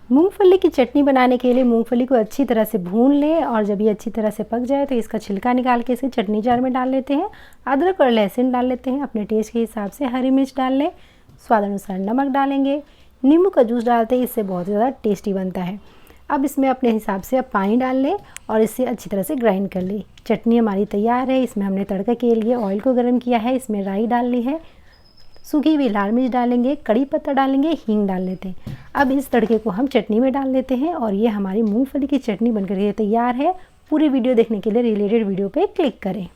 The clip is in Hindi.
मूंगफली की चटनी बनाने के लिए मूंगफली को अच्छी तरह से भून लें और जब ये अच्छी तरह से पक जाए तो इसका छिलका निकाल के इसे चटनी जार में डाल लेते हैं। अदरक और लहसुन डाल लेते हैं, अपने टेस्ट के हिसाब से हरी मिर्च डाल लें, स्वाद अनुसार नमक डालेंगे, नींबू का जूस डालते हैं, इससे बहुत ज़्यादा टेस्टी बनता है। अब इसमें अपने हिसाब से अब पानी डाल लें और इसे अच्छी तरह से ग्राइंड कर लें। चटनी हमारी तैयार है। इसमें हमने तड़का के लिए ऑयल को गर्म किया है, इसमें राई डाल ली है, सूखी हुई लाल मिर्च डालेंगे, कड़ी पत्ता डालेंगे, हींग डाल लेते हैं। अब इस तड़के को हम चटनी में डाल लेते हैं और ये हमारी मूंगफली की चटनी बनकर के तैयार है। पूरी वीडियो देखने के लिए रिलेटेड वीडियो पे क्लिक करें।